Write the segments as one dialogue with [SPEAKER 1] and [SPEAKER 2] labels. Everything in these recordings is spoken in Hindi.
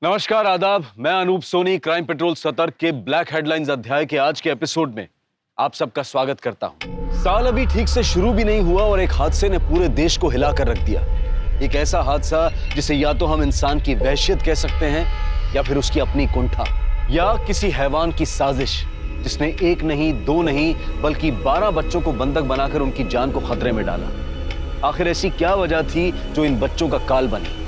[SPEAKER 1] नमस्कार, आदाब। मैं अनूप सोनी क्राइम पेट्रोल सतर्क के ब्लैक हेडलाइंस अध्याय के आज के एपिसोड में आप सबका स्वागत करता हूं। साल अभी ठीक से शुरू भी नहीं हुआ और एक हादसे ने पूरे देश को हिलाकर रख दिया। एक ऐसा हादसा जिसे या तो हम इंसान की वहशियत कह सकते हैं या फिर उसकी अपनी कुंठा, या किसी हैवान की साजिश जिसने एक नहीं, दो नहीं, बल्कि 12 बच्चों को बंधक बनाकर उनकी जान को खतरे में डाला। आखिर ऐसी क्या वजह थी जो इन बच्चों का काल बनी?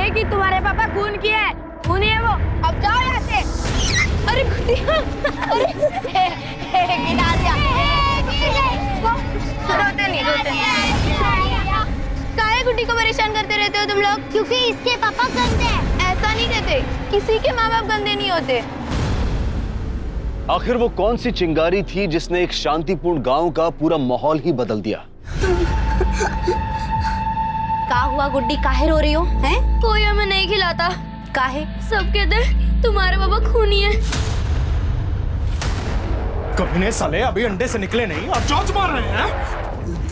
[SPEAKER 2] कि तुम्हारे पापा खून किया है, खून ही है वो। अब जाओ यहाँ से। अरे गिरा दिया। रोते नहीं। काहे गुड्डी को परेशान करते रहते हो तुम लोग?
[SPEAKER 3] क्योंकि इसके पापा गंदे हैं।
[SPEAKER 2] ऐसा नहीं कहते, किसी के माँ बाप गंदे नहीं होते।
[SPEAKER 1] आखिर वो कौन सी चिंगारी थी जिसने एक शांतिपूर्ण गांव का पूरा माहौल ही बदल दिया?
[SPEAKER 3] का हुआ गुड्डी, काहे रो रही हो? हैं?
[SPEAKER 2] कोई हमें नहीं खिलाता।
[SPEAKER 3] काहे?
[SPEAKER 2] सब कहते हैं तुम्हारे पापा खूनी है।
[SPEAKER 4] कभी साले अभी अंडे से निकले नहीं और चोंच मार रहे हैं।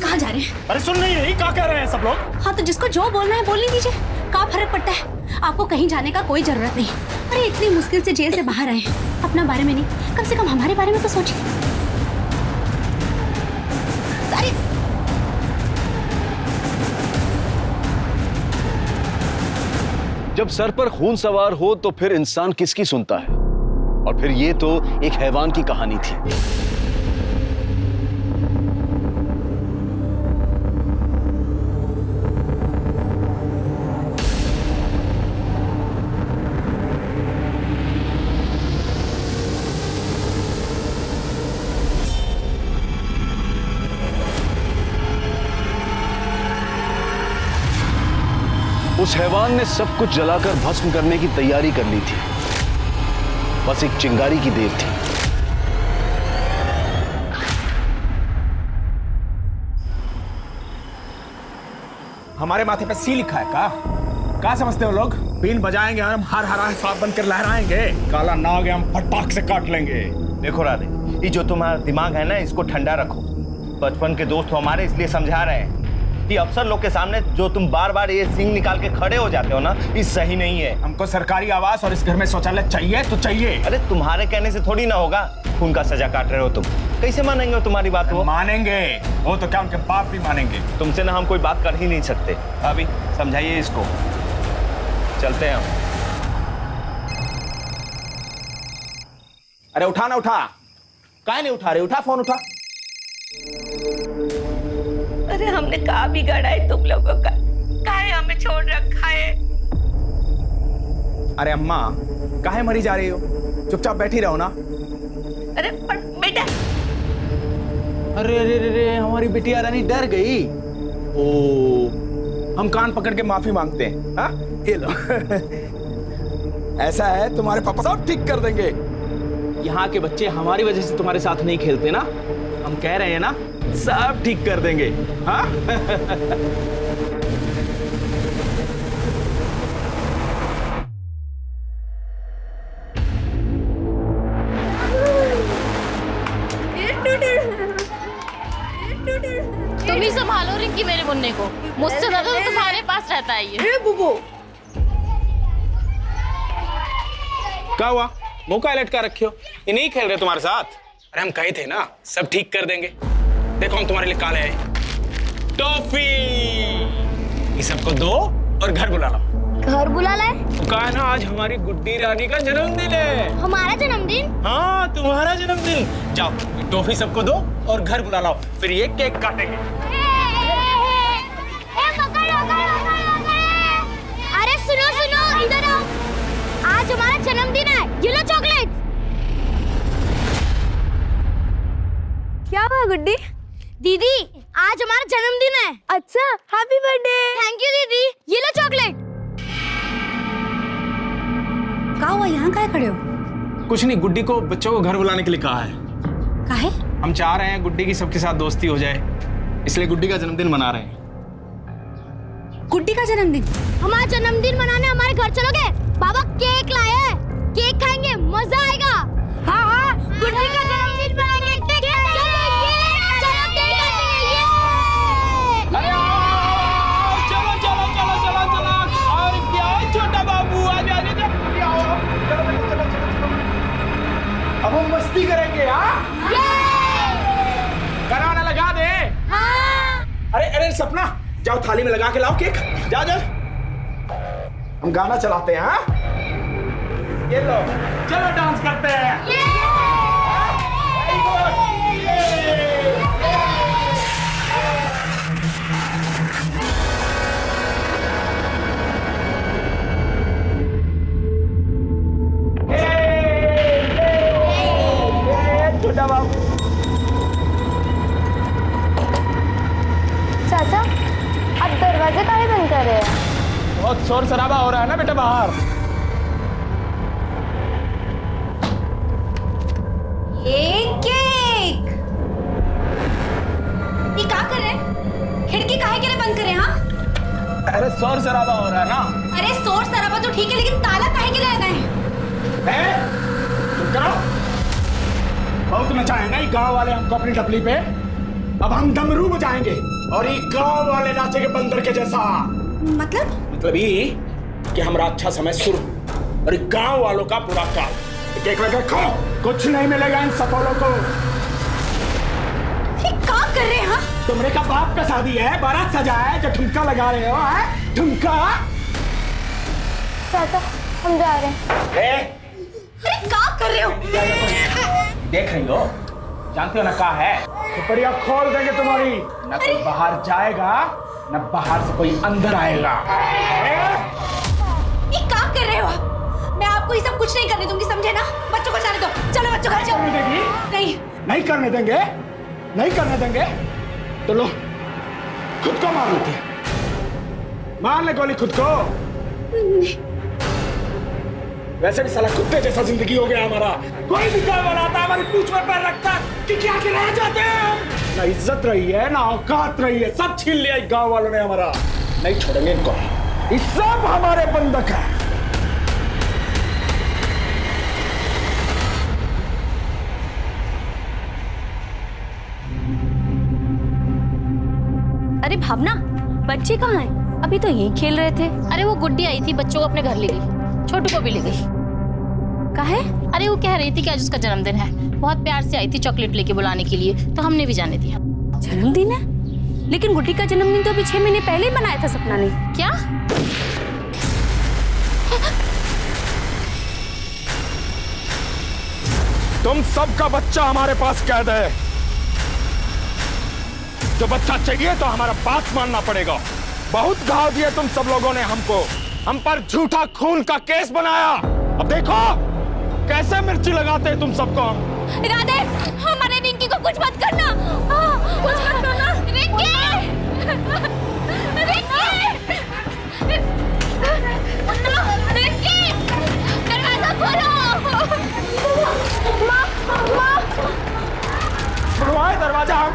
[SPEAKER 3] कहाँ जा रहे हैं?
[SPEAKER 4] अरे सुन नहीं रही, क्या कह रहे हैं सब लोग?
[SPEAKER 3] हाँ तो जिसको जो बोलना है बोलने दीजिए, क्या फर्क पड़ता है? आपको कहीं जाने का कोई जरूरत नहीं। अरे इतनी मुश्किल से जेल से बाहर आए हैं, अपना बारे में नहीं, कम से कम हमारे बारे में तो सोचिए।
[SPEAKER 1] जब सर पर खून सवार हो तो फिर इंसान किसकी सुनता है? और फिर ये तो एक हैवान की कहानी थी। उस हैवान ने सब कुछ जलाकर भस्म करने की तैयारी कर ली थी। बस एक चिंगारी की देर थी।
[SPEAKER 4] हमारे माथे पे सी लिखा है क्या समझते हो लोग? बीन बजाएंगे हम, हर हरा सांप बनकर लहराएंगे, काला नाग हम फटाक से काट लेंगे।
[SPEAKER 5] देखो राधे, ये जो तुम्हारा दिमाग है ना, इसको ठंडा रखो। बचपन के दोस्त हो हमारे, इसलिए समझा रहे हैं कि अफसर लोग के सामने जो तुम बार बार ये सिंग निकाल के खड़े हो जाते हो ना, ये सही नहीं है।
[SPEAKER 4] हमको सरकारी आवास और इस घर में शौचालय चाहिए तो चाहिए।
[SPEAKER 5] अरे तुम्हारे कहने से थोड़ी ना होगा। खून का सजा काट रहे हो तुम, कैसे मानेंगे तुम्हारी बात? वो
[SPEAKER 4] मानेंगे, वो तो क्या उनके बाप भी मानेंगे।
[SPEAKER 5] तुमसे ना हम कोई बात कर ही नहीं सकते। अभी समझाइए इसको, चलते हैं हम।
[SPEAKER 4] अरे उठा ना, उठा। काहे नहीं उठा रहे? उठा फोन, उठा।
[SPEAKER 2] अरे हमने कहा बिगाड़ा है तुम लोगों का? काहे हमें छोड़ रखा है?
[SPEAKER 4] अरे अम्मा, काहे मरी जा रही हो? चुपचाप बैठी रहो ना।
[SPEAKER 2] अरे पर बेटा।
[SPEAKER 4] अरे अरे अरे, हमारी बिटिया रानी डर गई। ओ, हम कान पकड़ के माफी मांगते हैं। हाँ, ये लो। ऐसा है, तुम्हारे पापा सब ठीक कर देंगे। यहाँ के बच्चे हमारी वजह से तुम्हारे साथ नहीं खेलते ना, हम कह रहे हैं ना, सब ठीक कर देंगे। हाँ?
[SPEAKER 6] तुम ही संभालो रिंकी मेरे मुन्ने को, मुझसे ज्यादा तो तुम्हारे पास रहता है ये।
[SPEAKER 2] बुबू,
[SPEAKER 4] क्या हुआ? मुंह का लटका रखे हो? ये नहीं खेल रहे तुम्हारे साथ? अरे हम कहे थे ना, सब ठीक कर देंगे। देखो हम तुम्हारे लिए काले हैं टॉफी। ये सबको दो और घर बुला लो।
[SPEAKER 3] घर बुला लाए?
[SPEAKER 4] तो कहा ना, आज हमारी गुड्डी रानी का जन्मदिन है।
[SPEAKER 3] हमारा जन्मदिन?
[SPEAKER 4] हाँ, तुम्हारा जन्मदिन। जाओ, ये टॉफी सबको दो और घर बुला लाओ, फिर ये केक काटेंगे।
[SPEAKER 3] अरे सुनो सुनो, इधर आओ। आज हमारा जन्मदिन है, ये लो चॉकलेट।
[SPEAKER 2] क्या हुआ गुड्डी?
[SPEAKER 3] दीदी, आज हमारा जन्मदिन है।
[SPEAKER 2] अच्छा, हैप्पी बर्थडे।
[SPEAKER 3] थैंक यू दीदी, ये लो चॉकलेट। क्या हुआ, यहाँ काहे खड़े हो?
[SPEAKER 4] कुछ नहीं, गुड्डी को बच्चों को घर बुलाने के लिए कहा है।
[SPEAKER 3] काहे?
[SPEAKER 4] हम चाह रहे हैं गुड्डी की सबके साथ दोस्ती हो जाए, इसलिए गुड्डी का जन्मदिन मना रहे हैं।
[SPEAKER 3] गुड्डी का जन्मदिन।
[SPEAKER 7] हमारा जन्मदिन मनाने हमारे घर चलोगे? बाबा केक लाए हैं, केक खाएंगे, मजा आएगा। हाँ हाँ, गुड्डी का जन्मदिन मनाएंगे, केक खाएंगे। चलो केक काटेंगे, ये।
[SPEAKER 4] अरे आओ, चलो चलो चलो चलो चलो। और क्या है छोटा बाबू, आज आज आओ। चलो चलो चलो चलो। अब हम मस्ती करेंगे, हाँ? गाना लगा दे। अरे अरे सपना, जाओ थाली में लगा के लाओ केक। जाओ जाओ, हम गाना चलाते हैं। हाँ, ये लो, चलो डांस करते हैं। Very good. छोटा बाबू।
[SPEAKER 7] चाचा, आप दरवाजे काहे बंद कर रहे हैं?
[SPEAKER 4] बहुत शोर शराबा हो रहा है ना बेटा बाहर।
[SPEAKER 3] ये केक ये क्या कर रहे हैं? खिड़की काहे के लिए बंद करे? हाँ,
[SPEAKER 4] अरे शोर शराबा हो रहा है ना।
[SPEAKER 3] अरे शोर शराबा तो ठीक है, लेकिन ताला काहे के लिए लगाए हैं?
[SPEAKER 4] चुप करो। बहुत नचाए ना ये गांव वाले हमको अपनी डबली पे। अब हम डमरू बजाएंगे और ये गांव वाले नाचेंगे बंदर के जैसा। मतलब ये कि हमारा अच्छा समय शुरू और ये गांव वालों का बुरा काल। केक लगा खाओ, कुछ नहीं मिलेगा इन सफलों को।
[SPEAKER 3] ये क्या कर रहे हैं? हाँ,
[SPEAKER 4] तुमरे का बाप का शादी है, बारात सजा है, जो ठुमका लगा रहे हो। है ठुमका।
[SPEAKER 7] चाचा, हम जा रहे हैं।
[SPEAKER 3] अरे क्या कर रहे हो?
[SPEAKER 4] देख रही हो, जानते हो ना क्या है? सुपरिया खोल देंगे तुम्हारी, न कोई बाहर जाएगा न बाहर से कोई अंदर आएगा।
[SPEAKER 3] ये क्या कर रहे हो? मैं आपको ये सब कुछ नहीं करने दूंगी, समझे ना? बच्चों को जाने दो। चलो बच्चों को जाओ। नहीं
[SPEAKER 4] नहीं करने देंगे, नहीं करने देंगे तो लो खुद को मार लेते हैं। मार ले गोली खुद को। वैसे भी साला कुत्ते जैसा जिंदगी हो गया हमारा। कोई भी गाँव वाला आता है हमारी पूंछ में पैर रखता है कि क्या के रह जाते हैं। ना इज्जत रही है ना औकात रही है, सब छीन लिया गाँव वालों ने हमारा। नहीं छोड़ेंगे इनको, ये सब हमारे बंधक है।
[SPEAKER 3] अरे भावना, बच्चे कहाँ हैं? अभी तो यहीं खेल रहे थे।
[SPEAKER 6] अरे वो गुड्डी आई थी, बच्चों को अपने घर ले गई, छोटू को भी ले गई।
[SPEAKER 3] काहे?
[SPEAKER 6] अरे वो कह रही थी कि आज उसका जन्मदिन है, बहुत प्यार से आई थी चॉकलेट लेके बुलाने के लिए, तो हमने भी जाने दिया।
[SPEAKER 3] जन्मदिन है? लेकिन गुड्डी का जन्मदिन तो अभी 6 महीने पहले ही मनाया था सपना ने।
[SPEAKER 6] क्या?
[SPEAKER 4] तुम सबका बच्चा हमारे पास कैद है। जो बच्चा चाहिए तो हमारा बात मानना पड़ेगा। बहुत घाव दिए तुम सब लोगों ने हमको, हम पर झूठा खून का केस बनाया। अब देखो कैसे मिर्ची लगाते हैं तुम सबको।
[SPEAKER 3] राधे, हमारे रिंकी को कुछ मत करना। कुछ मत करना। रिंकी! रिंकी! दरवाजा खोलो। माँ!
[SPEAKER 4] खुलवाए दरवाजा हम।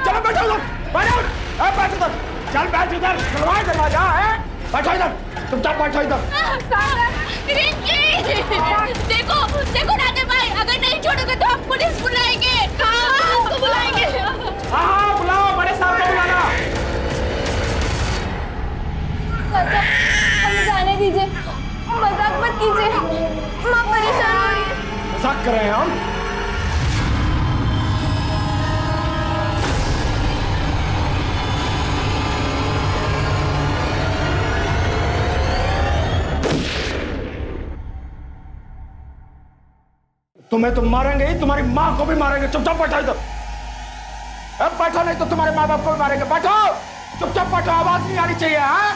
[SPEAKER 4] चलो बैठो उधर, बैठो। बैठ उधर, चल बैठ उधर। खुलवाए दरवाजा है, बैठो इधर, चुपचाप बैठो इधर।
[SPEAKER 3] रिंकी! देखो देखो राधे भाई, अगर नहीं छोड़ोगे तो हम पुलिस बुलाएंगे। पुलिस को बुलाएंगे।
[SPEAKER 4] हाँ बुलाओ, बड़े साहब को बुलाना।
[SPEAKER 7] चाचा, हमें जाने दीजिए, मजाक मत कीजिए, माँ परेशान हो रही है।
[SPEAKER 4] मजाक कर रहे हैं हम? तुम्हें तो मारेंगे ही, तुम्हारी माँ को भी मारेंगे। चुपचाप बैठो इधर। अब बैठो, नहीं तो तुम्हारे माँ बाप को भी मारेंगे। बैठो, चुपचाप बैठो, आवाज नहीं आनी चाहिए। हाँ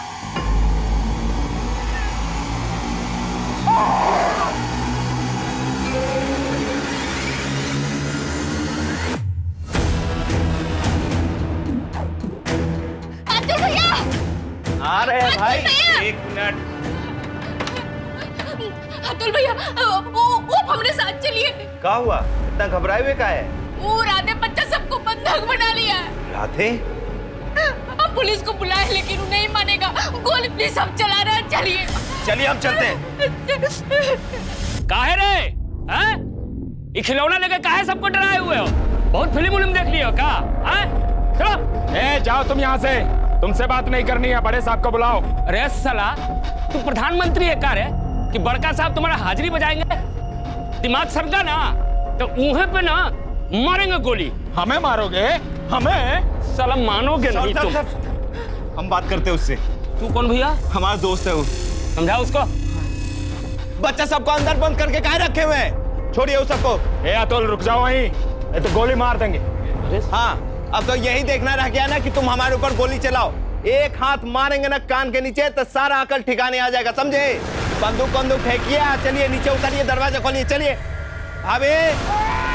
[SPEAKER 5] आ रहे हैं भाई, एक मिनट।
[SPEAKER 3] अतुल भैया, वो हमरे साथ चलिए।
[SPEAKER 5] क्या हुआ? इतना घबराए हुए का है?
[SPEAKER 3] वो राधे बच्चा सबको बंधक बना लिया है।
[SPEAKER 5] राधे?
[SPEAKER 3] हम
[SPEAKER 2] पुलिस को बुलाए लेकिन वो नहीं मानेगा। गोली प्लीज हम चला रहे हैं, चलिए
[SPEAKER 5] चलिए हम चलते हैं।
[SPEAKER 8] काहे रे? हैं? ये खिलौना लेके काहे सबको डराए हुए हो? बहुत फिल्म देख ली हो क्या? हैं? चलो।
[SPEAKER 4] ए जाओ तुम यहाँ से, तुमसे बात नहीं करनी है, बड़े साहब को बुलाओ।
[SPEAKER 8] अरे साला, तू प्रधानमंत्री है का रे कि बड़का साहब तुम्हारा हाजिरी बजाएंगे? दिमाग सरका ना तो ऊहे पे ना मारेंगे गोली।
[SPEAKER 4] हमें मारोगे? हमें?
[SPEAKER 8] साला मानोगे नहीं तुम।
[SPEAKER 5] हम बात करते हैं उससे।
[SPEAKER 8] तू कौन भैया?
[SPEAKER 5] हमारा दोस्त है वो।
[SPEAKER 8] समझाओ उसको।
[SPEAKER 5] बच्चा सबको अंदर बंद करके काहे रखे हुए हैं? छोड़िए उस सबको।
[SPEAKER 4] ए अतुल रुक जाओ वहीं, ये तो गोली मार देंगे।
[SPEAKER 5] हाँ, अब तो यही देखना रह गया ना कि तुम हमारे ऊपर गोली चलाओ। एक हाथ मारेंगे ना कान के नीचे तो सारा अकल ठिकाने आ जाएगा, समझे? बंदूक फेंकिए, चलिए नीचे उतरिए, दरवाजा खोलिए, चलिए। भाभी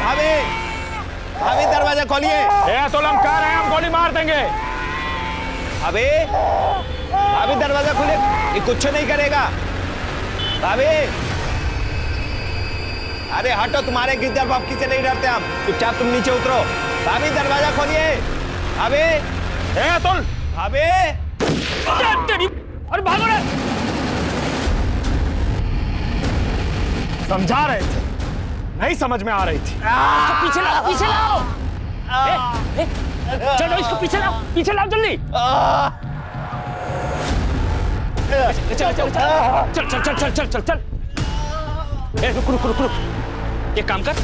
[SPEAKER 5] भाभी भाभी दरवाजा खोलिए।
[SPEAKER 4] ए अतुल हम कह रहे हैं, हम गोली मार देंगे।
[SPEAKER 5] भाभी भाभी दरवाजा खोलिए, ये कुछ नहीं करेगा। भाभी अरे हटो, तुम्हारे गिद्दर बापकी से नहीं डरते हम, चुपचाप तुम नीचे उतरो। भाभी दरवाजा खोलिए। भाभी
[SPEAKER 4] ए अतुल,
[SPEAKER 5] भाभी
[SPEAKER 8] अरे भागो रे।
[SPEAKER 4] समझा रहे थे, नहीं समझ में आ रही थी।
[SPEAKER 8] पीछे लाओ, पीछे लाओ। चलो इसको पीछे लाओ जल्दी। चल। ए रुक। एक काम कर,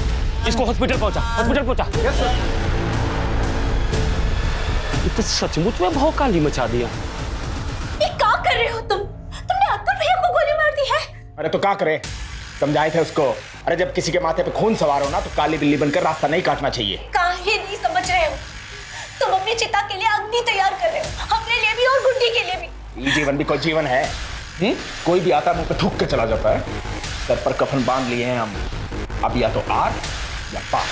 [SPEAKER 8] इसको हॉस्पिटल पहुंचा। तो सचमुच में भौकाली मचा दिया।
[SPEAKER 3] ये क्या कर रहे हो तुम? तुमने अतुल भैया को गोली मार दी है।
[SPEAKER 4] अरे तो क्या करे, समझाए थे उसको। अरे जब किसी के माथे पे खून सवार हो ना तो काली बिल्ली बनकर रास्ता नहीं काटना चाहिए।
[SPEAKER 3] काहे नहीं समझ रहे हो? तुम अपनी चिता के लिए अग्नि तैयार कर रहे हो, अपने लिए भी और गुड्डी के लिए भी।
[SPEAKER 4] ये जीवन भी कोई जीवन है? कोई भी आता मुंह पे थूक के चला जाता है। सर पर कफन बांध लिए हैं हम, अब या तो आर या पार।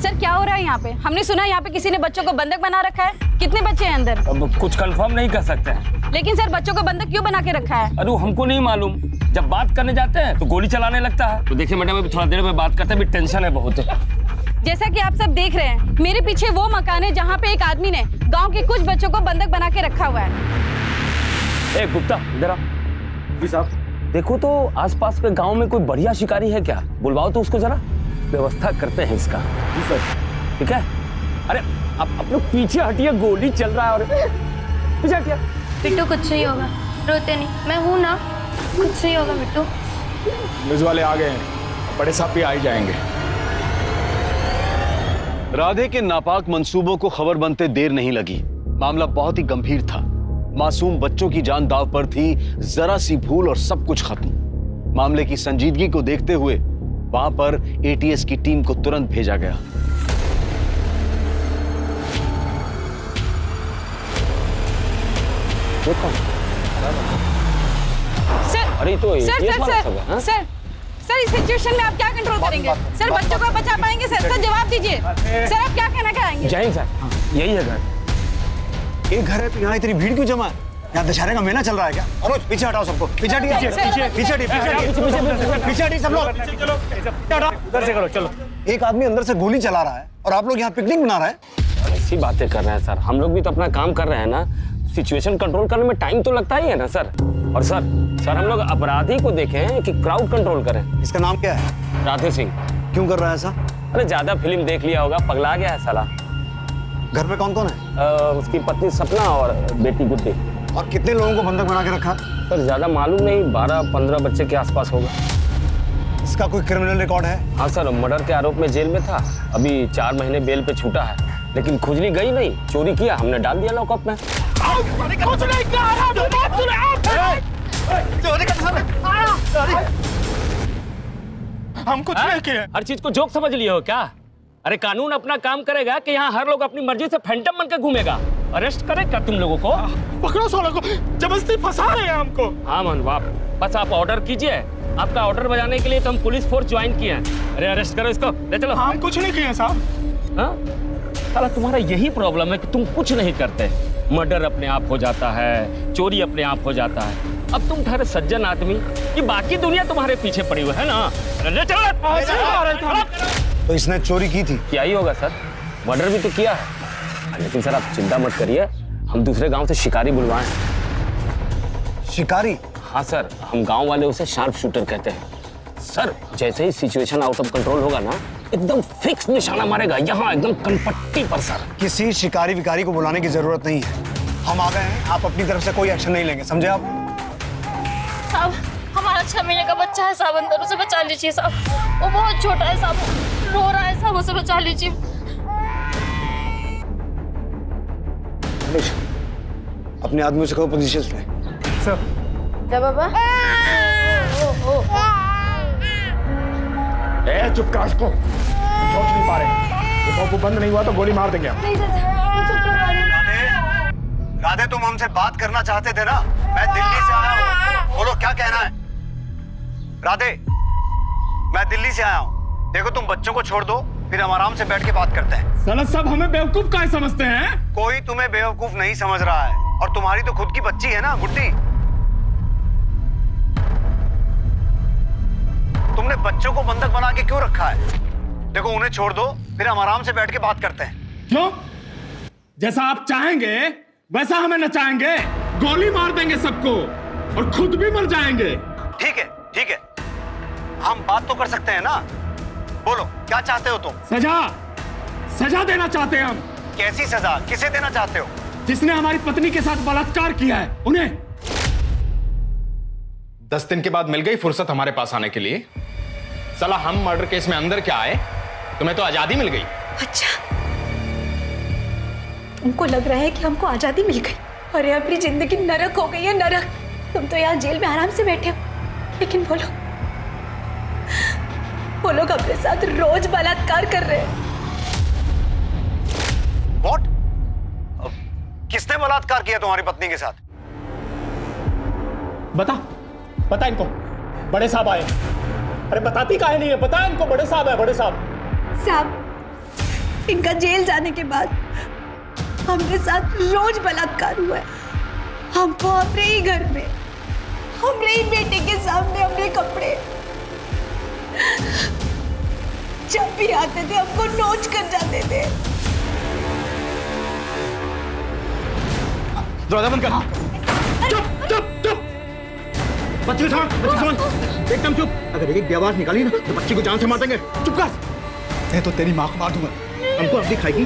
[SPEAKER 9] सर क्या हो रहा है यहाँ पे? हमने सुना यहाँ पे किसी ने बच्चों को बंधक बना रखा है। कितने बच्चे हैं अंदर?
[SPEAKER 8] अब कुछ कंफर्म नहीं कर सकते हैं।
[SPEAKER 9] लेकिन सर बच्चों को बंधक क्यों बना के रखा है?
[SPEAKER 8] अरे हमको नहीं मालूम, जब बात करने जाते हैं तो गोली चलाने लगता है। तो देखिए मैडम, अभी थोड़ा देर में बात करते हैं, अभी टेंशन है बहुत।
[SPEAKER 9] जैसा कि आप सब देख रहे हैं, मेरे पीछे वो मकान है जहाँ पे एक आदमी ने गाँव के कुछ बच्चों को बंधक बना के रखा हुआ है।
[SPEAKER 8] ए गुप्ता इधर आ। जी साहब। देखो तो आसपास के गांव में कोई बढ़िया शिकारी है क्या? बुलवाओ तो उसको, जरा व्यवस्था करते हैं इसका। जी सर। ठीक है। अरे आप लोग पीछे हटिए, गोली चल रहा है। और पीछे हटिए।
[SPEAKER 7] बिट्टू कुछ नहीं होगा, रोते नहीं, मैं हूँ ना, कुछ नहीं होगा बिट्टू।
[SPEAKER 4] न्यूज़ वाले आ गए हैं, बड़े साहब भी आ ही जाएंगे।
[SPEAKER 1] राधे के नापाक मंसूबों को खबर बनते देर नहीं लगी। मामला बहुत ही गंभीर था। मासूम बच्चों की जान दांव पर थी, जरा सी भूल और सब कुछ खत्म। मामले की संजीदगी को देखते हुए वहां पर एटीएस की टीम को तुरंत भेजा गया।
[SPEAKER 9] सर
[SPEAKER 8] अरे तो
[SPEAKER 9] सर इस सिचुएशन में आप क्या कंट्रोल करेंगे? सर बच्चों को बचा पाएंगे? सर जवाब दीजिए। सर आप क्या कहना चाहेंगे?
[SPEAKER 8] जय हिंद सर। यही है घर।
[SPEAKER 10] एक घर है तो यहाँ इतनी भीड़ क्यों जमा है? यहाँ दशहरे का मेला चल रहा है क्या? अनुज पीछे हटाओ सबको, पीछे हटिए, पीछे हटिए सब लोग।
[SPEAKER 8] उधर से करो, चलो।
[SPEAKER 10] एक आदमी अंदर से गोली चला रहा है और आप लोग यहाँ पिकनिक मना रहे हैं।
[SPEAKER 8] ऐसी बातें कर रहे हैं सर, हम लोग भी तो अपना काम कर रहे हैं ना। सिचुएशन कंट्रोल करने में टाइम तो लगता ही है ना सर। और सर हम लोग अपराधी को देखें कि क्राउड कंट्रोल करें।
[SPEAKER 10] इसका नाम क्या है?
[SPEAKER 8] राधे सिंह।
[SPEAKER 10] क्यों कर रहा है ऐसा?
[SPEAKER 8] अरे ज्यादा फिल्म देख लिया होगा, पगला गया है साला।
[SPEAKER 10] घर में कौन कौन है?
[SPEAKER 8] उसकी पत्नी सपना और बेटी गुड्डी।
[SPEAKER 10] और कितने लोगों को बंधक बना के रखा?
[SPEAKER 8] सर ज्यादा मालूम नहीं, 12-15 बच्चे के आसपास होगा।
[SPEAKER 10] इसका कोई क्रिमिनल रिकॉर्ड है?
[SPEAKER 8] हाँ सर, मर्डर के आरोप में जेल में था, अभी 4 महीने बेल पे छूटा है। लेकिन खुजली गई नहीं, चोरी किया, हमने डाल दिया लॉकअप में।
[SPEAKER 4] हम कुछ नहीं किए।
[SPEAKER 8] हर चीज को जोक समझ लिए हो क्या? अरे कानून अपना काम करेगा कि यहाँ हर लोग अपनी मर्जी से फैंटम बनकर घूमेगा। अरेस्ट करेगा तुम लोगों को।
[SPEAKER 4] पकड़ो सालों को, जबरदस्ती फंसा रहे हैं हमको।
[SPEAKER 8] हाँ मन बाप, बस आप ऑर्डर कीजिए। आपका ऑर्डर बजाने के लिए तो हम पुलिस फोर्स ज्वाइन किए हैं। अरे अरेस्ट करो इसको, ले चलो।
[SPEAKER 4] हम कुछ नहीं किए साहब।
[SPEAKER 8] हाँ साला, तुम्हारा यही प्रॉब्लम है कि तुम कुछ नहीं करते। मर्डर अपने आप हो जाता है, चोरी अपने आप हो जाता है। अब तुम ठहरे सज्जन आदमी, ये बाकी दुनिया तुम्हारे पीछे पड़ी हुई है ना। अरे चलो।
[SPEAKER 10] तो इसने चोरी की थी?
[SPEAKER 8] क्या ही होगा सर, मर्डर भी तो किया है। लेकिन सर आप चिंता मत करिए, हम दूसरे गांव से शिकारी बुलवाए हैं।
[SPEAKER 10] शिकारी?
[SPEAKER 8] हाँ सर, हम गांव वाले उसे शार्प शूटर कहते हैं। सर जैसे ही सिचुएशन आउट ऑफ कंट्रोल होगा ना, एकदम फिक्स निशाना मारेगा, यहाँ एकदम कनपट्टी पर सर।
[SPEAKER 10] किसी शिकारी विकारी को बुलाने की जरूरत नहीं है, हम आ गए हैं। आप अपनी तरफ से कोई एक्शन नहीं लेंगे, समझे आप?
[SPEAKER 6] साहब हमारा 6 महीने का बच्चा है साहब, अंदर उसे बचा लीजिए साहब, वो बहुत छोटा है साहब, रो रहा है साहब, उसे बचा लीजिए।
[SPEAKER 10] अपने आदमियों से कहो पोजीशन ले।
[SPEAKER 9] जा बाबा।
[SPEAKER 4] ए चुप कर इसको, सोच नहीं पा रहे। वो बंद नहीं हुआ तो गोली मार देंगे हम।
[SPEAKER 10] राधे तुम हमसे बात करना चाहते थे ना, मैं दिल्ली से आया हूँ, बोलो क्या कहना है? राधे मैं दिल्ली से आया हूँ, देखो तुम बच्चों को छोड़ दो, फिर हम आराम से बैठ के बात करते हैं।
[SPEAKER 4] साला सब हमें बेवकूफ काहे समझते हैं?
[SPEAKER 10] कोई तुम्हें बेवकूफ नहीं समझ रहा है, और तुम्हारी तो खुद की बच्ची है ना गुड्डी। तुमने बच्चों को बंधक बना के क्यों रखा है? देखो उन्हें छोड़ दो, फिर हम आराम से बैठ के बात करते हैं।
[SPEAKER 4] क्यों? जैसा आप चाहेंगे वैसा हमें नचाएंगे, गोली मार देंगे सबको और खुद भी मर जाएंगे।
[SPEAKER 10] ठीक है ठीक है, हम बात तो कर सकते हैं ना, बोलो क्या चाहते हो तुम?
[SPEAKER 4] सजा देना चाहते हैं हम।
[SPEAKER 10] कैसी सजा, किसे देना चाहते हो?
[SPEAKER 4] जिसने हमारी पत्नी के साथ बलात्कार किया है उन्हें।
[SPEAKER 11] 10 दिन के बाद मिल गई फुर्सत हमारे पास आने के लिए। साला हम मर्डर केस में अंदर क्या आए, तुम्हें तो आजादी मिल गई।
[SPEAKER 2] अच्छा तुमको लग रहा है कि हमको आजादी मिल गई? अरे अपनी जिंदगी नरक हो गई है, नरक। तुम तो यहाँ जेल में आराम से बैठे हो, लेकिन वो लोग अपने साथ रोज बलात्कार कर रहे हैं।
[SPEAKER 10] What? किसने बलात्कार किया तुम्हारी पत्नी के साथ?
[SPEAKER 4] बता इनको, बड़े साहब आए। अरे बताती काहे नहीं है, बता इनको, बड़े साहब है, बड़े साहब।
[SPEAKER 2] साहब इनका जेल जाने के बाद हमरे साथ रोज बलात्कार हुआ है। हमको अपने ही घर में, हमरे ही बेटे के सामने हमरे कपड़े, जब भी आते थे हमको नोच कर जाते थे।
[SPEAKER 4] दरवाजा बंद कर। चुप। बच्ची समझ, एकदम चुप। अगर एक भी आवाज निकाली ना तो बच्ची को जान से मार देंगे। चुप कर। मैं तो तेरी माँ को मार दूंगा। हमको अब दिखाएगी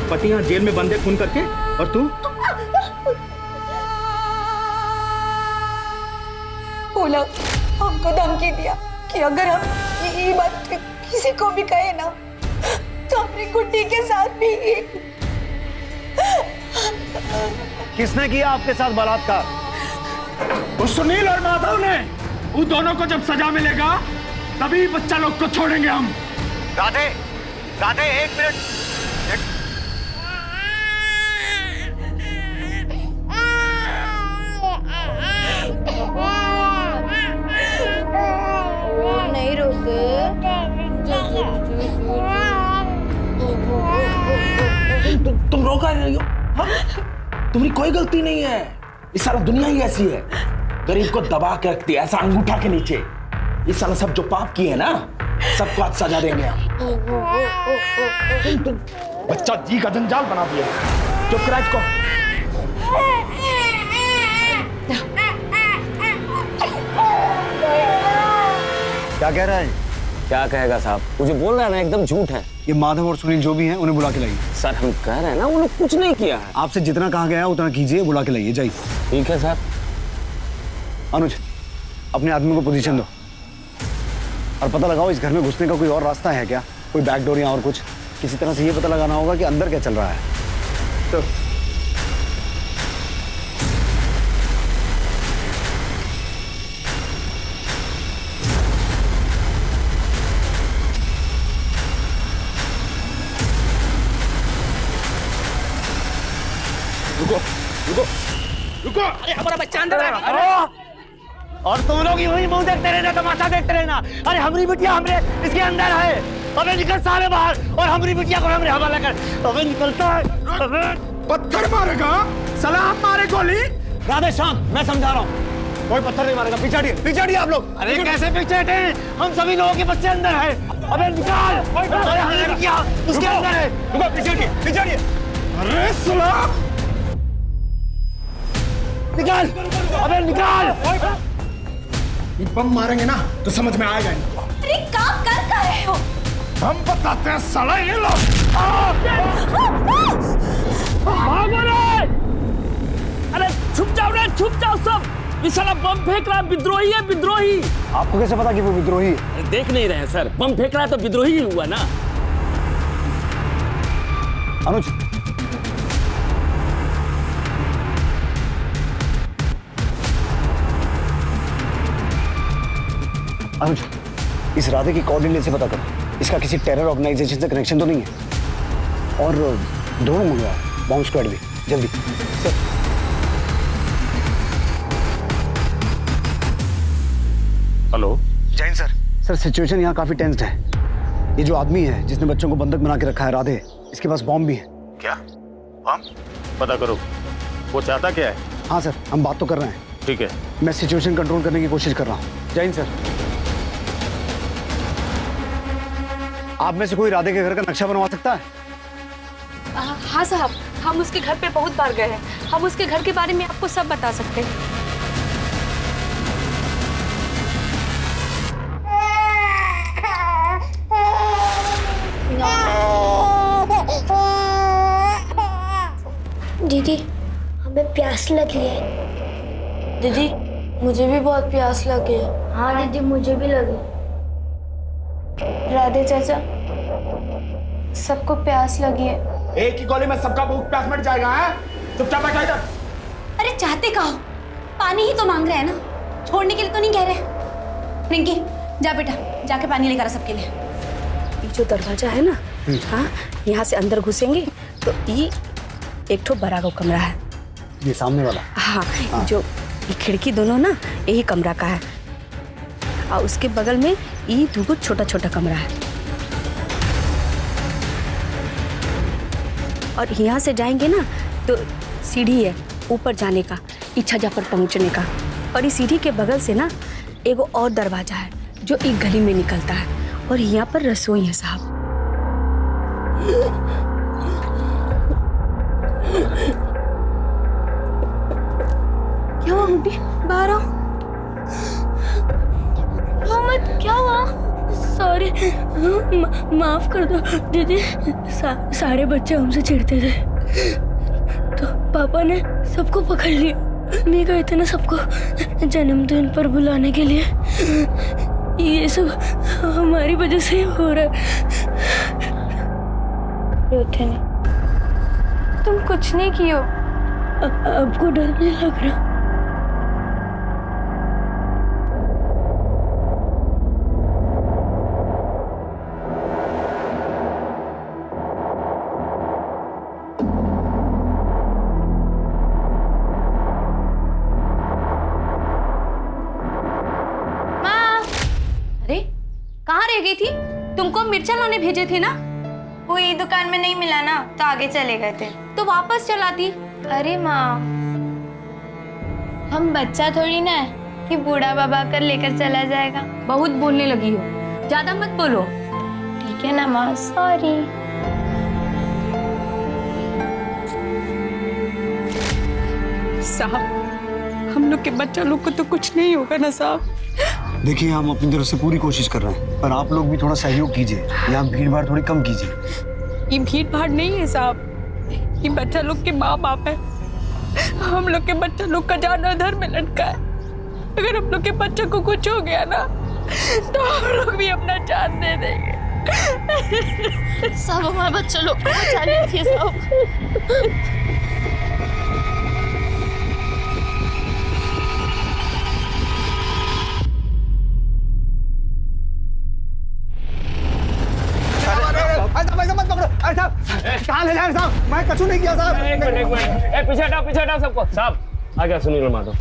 [SPEAKER 4] पति यहाँ जेल में बंद है खून करके, और तू?
[SPEAKER 2] बोला हमको धमकी दिया कि अगर हम ये बात किसी को भी कहे ना तो अपनी गुड्डी के साथ भी।
[SPEAKER 10] किसने किया आपके साथ बलात्कार?
[SPEAKER 4] उस सुनील और माधव ने। उन दोनों को जब सजा मिलेगा तभी बच्चा लोग को छोड़ेंगे हम।
[SPEAKER 10] राधे एक मिनट।
[SPEAKER 7] नहीं रोते।
[SPEAKER 12] तुम रो कर रही हो? हाँ? तुम्हारी कोई गलती नहीं है, ये सारा दुनिया ही ऐसी है, गरीब को दबा के रखती है ऐसा अंगूठा के नीचे। ये साला सब जो पाप किए हैं ना, सबको आज सजा देंगे हम।
[SPEAKER 4] बच्चा जी का जंजाल बना दिया। चुप करा इसको।
[SPEAKER 10] क्या कह रहा है?
[SPEAKER 8] क्या कहेगा साहब, मुझे बोल रहा है ना, एकदम झूठ है।
[SPEAKER 10] ये माधव और सुनील जो भी हैं उन्हें बुला के लाइए।
[SPEAKER 8] सर हम कह रहे हैं ना, वो लोग कुछ नहीं किया है।
[SPEAKER 10] आपसे जितना कहा गया है उतना कीजिए, बुला के लाइए, जाइए।
[SPEAKER 8] ठीक है सर।
[SPEAKER 10] अनुज अपने आदमी को पोजीशन दो और पता लगाओ इस घर में घुसने का कोई और रास्ता है क्या, कोई बैकडोर या और कुछ। किसी तरह से ये पता लगाना होगा कि अंदर क्या चल रहा है। तो
[SPEAKER 4] रुको। अरे हमारा बच्चा अंदर आ गया।
[SPEAKER 5] और तुम लोग यूं मुंह देखते रहना, तमाशा देखते रहना। अरे हमारी बिटिया हमरे इसके अंदर है, अबे निकल सारे बाहर, और हमारी बिटिया को हमरे हवाला कर। अबे निकलता है। अबे
[SPEAKER 4] पत्थर मारेगा साला, आप मारे गोली।
[SPEAKER 5] राधे शांत, मैं समझा रहा हूँ।
[SPEAKER 10] कोई पत्थर नहीं मारेगा। पीछे हटिए आप लोग।
[SPEAKER 5] अरे कैसे पीछे हटे? हम सभी लोगों के बच्चे अंदर है। अबे निकाल। अरे हमने क्या उसके अंदर है।
[SPEAKER 10] रुको, पीछे हटिए।
[SPEAKER 5] अरे सुना, निकाल। अबे निकाल।
[SPEAKER 12] ये बम मारेंगे ना तो समझ में आएगा इनको।
[SPEAKER 2] अरे काम कर रहे हो?
[SPEAKER 12] हम बताते हैं साला ये लोग।
[SPEAKER 8] भागो रे! अरे छुप जाओ सब। ये साला बम फेंक रहा है, विद्रोही है, विद्रोही।
[SPEAKER 10] आपको कैसे पता कि वो विद्रोही है?
[SPEAKER 8] अरे देख नहीं रहे हैं सर, बम फेंक रहा है तो विद्रोही ही हुआ ना।
[SPEAKER 10] अनुज, इस राधे की कोऑर्डिनेट से पता करो। इसका किसी टेरर ऑर्गेनाइजेशन से कनेक्शन तो नहीं है? और दोनों मंगवाओ, बॉम्ब स्क्वाड भी, जल्दी।
[SPEAKER 11] हेलो।
[SPEAKER 10] जैन सर, सिचुएशन यहाँ काफी टेंस्ड है। ये जो आदमी है जिसने बच्चों को बंधक बना के रखा है, राधे, इसके पास बॉम्ब भी है।
[SPEAKER 11] क्या बम? पता करो वो चाहता क्या है।
[SPEAKER 10] हाँ सर, हम बात तो कर रहे हैं।
[SPEAKER 11] ठीक है।
[SPEAKER 10] मैं सिचुएशन कंट्रोल करने की कोशिश कर रहा हूँ। जैन सर, आप में से कोई राधे के घर का नक्शा बनवा सकता है?
[SPEAKER 9] हाँ साहब, हम उसके घर पे बहुत बार गए हैं। हम उसके घर के बारे में आपको सब बता सकते हैं।
[SPEAKER 7] दीदी, हमें प्यास लगी है।
[SPEAKER 6] दीदी मुझे भी बहुत प्यास लगी है।
[SPEAKER 7] हाँ दीदी, मुझे भी लगी।
[SPEAKER 6] राधे चाचा, सबको प्यास लगी है।
[SPEAKER 12] एक ही गोली में सबका भूख प्यास मिट जाएगा। है चुपचाप बैठा इधर।
[SPEAKER 3] अरे चाहते का हो? पानी ही तो मांग रहे हैं ना, छोड़ने के लिए तो नहीं कह रहे। रिंकी जा बेटा, जाके पानी लेकर आ सबके लिए।
[SPEAKER 9] ये जो दरवाजा है ना, हाँ, यहाँ से अंदर घुसेंगे तो ये एक ठो बड़ा का कमरा है।
[SPEAKER 10] ये सामने वाला?
[SPEAKER 9] हाँ, जो ये खिड़की दोनों ना यही कमरा का है। और उसके बगल में ये दो छोटा छोटा कमरा है। और यहाँ से जाएंगे ना तो सीढ़ी है ऊपर जाने का, छज्जा पर पहुँचने का। और इस सीढ़ी के बगल से ना एगो और दरवाजा है जो एक गली में निकलता है। और यहाँ पर रसोई है साहब।
[SPEAKER 3] क्या हुआ गुड्डी? बाहर आओ।
[SPEAKER 6] मोहम्मद, क्या हुआ? सॉरी, माफ कर दो दीदी। सारे बच्चे हमसे चिढ़ते थे तो पापा ने सबको पकड़ लिया। नहीं गए थे ना सबको जन्मदिन पर बुलाने के लिए। ये सब हमारी वजह से हो रहा है। रोते नहीं, तुम कुछ नहीं कियो। आपको डर नहीं लग रहा?
[SPEAKER 3] अरे कहाँ रह गई थी? तुमको मिर्चा लाने भेजे थे ना?
[SPEAKER 6] कोई दुकान में नहीं मिला ना तो आगे चले गए थे।
[SPEAKER 3] तो वापस चलाती।
[SPEAKER 6] अरे माँ, हम बच्चा थोड़ी ना है कि बूढ़ा बाबा कर लेकर चला जाएगा।
[SPEAKER 3] बहुत बोलने लगी हो, ज्यादा मत बोलो।
[SPEAKER 6] ठीक है ना माँ, सॉरी।
[SPEAKER 9] साहब, हम लोग के बच्चा लोग को तो कुछ नहीं होगा ना साहब?
[SPEAKER 10] देखिए, हम अपनी तरफ से पूरी कोशिश कर रहे हैं, पर आप लोग भी थोड़ा सहयोग कीजिए। यहाँ भीड़ भाड़ थोड़ी कम कीजिए।
[SPEAKER 9] ये भीड़ भाड़ नहीं है साहब, ये बच्चा लोग के माँ बाप है। हम लोग के बच्चा लोग का जान अधर में लटका है। अगर हम लोग के बच्चे को कुछ हो गया ना तो हम लोग भी अपना जान दे देंगे।
[SPEAKER 6] सब हमारे बच्चे लोग को बचा लीजिए सब।
[SPEAKER 10] कहाँ ले जाए साहब? मैं कुछ नहीं किया साहब।
[SPEAKER 8] एक मिनट, पीछे हटाओ सबको। साहब आ गया सुनील माधव।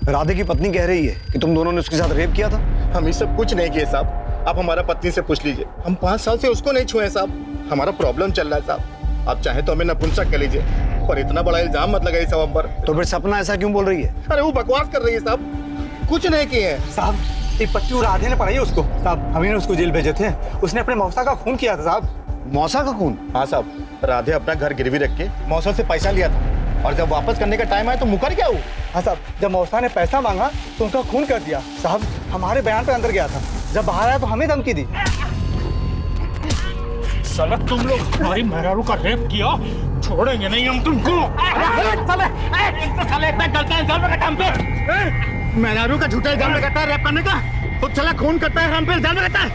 [SPEAKER 10] राधे की पत्नी कह रही है कि तुम दोनों ने उसके साथ रेप किया था।
[SPEAKER 11] हम ये सब कुछ नहीं किए साहब। आप हमारा पत्नी से पूछ लीजिए। हम 5 साल से उसको नहीं छुए साहब। हमारा प्रॉब्लम चल रहा है साहब। आप चाहे तो हमें नपुंसक कह लीजिए,
[SPEAKER 10] ऊपर इतना बड़ा इल्जाम मत लगाइए साहब हम पर।
[SPEAKER 1] तो फिर सपना ऐसा क्यों बोल रही है?
[SPEAKER 10] अरे वो बकवास कर रही है साहब, कुछ नहीं किए हैं
[SPEAKER 13] साहब। एक पट्टी राधे ने पढ़ाई उसको साहब, हम ही ने उसको जेल भेजे थे। उसने अपने मौसा का खून किया था साहब।
[SPEAKER 1] मौसा का खून?
[SPEAKER 10] हाँ साहब, राधे अपना घर गिरवी रख के मौसा से पैसा लिया था और जब वापस करने का टाइम आया तो मुकर गया वो।
[SPEAKER 13] हाँ साहब, जब मौसा ने पैसा मांगा तो उनका खून कर दिया साहब। हमारे बयान पे अंदर गया था, जब बाहर आया तो हमें धमकी दी।
[SPEAKER 4] साला तुम लोग हमारी मेहरारू का रेप किया, छोड़ेंगे नहीं हम तुमको।
[SPEAKER 10] मेहरारू का झूठा इल्जाम लगाता है रेप करने का, खुद साला खून करता है, हम पे इल्जाम लगाता है।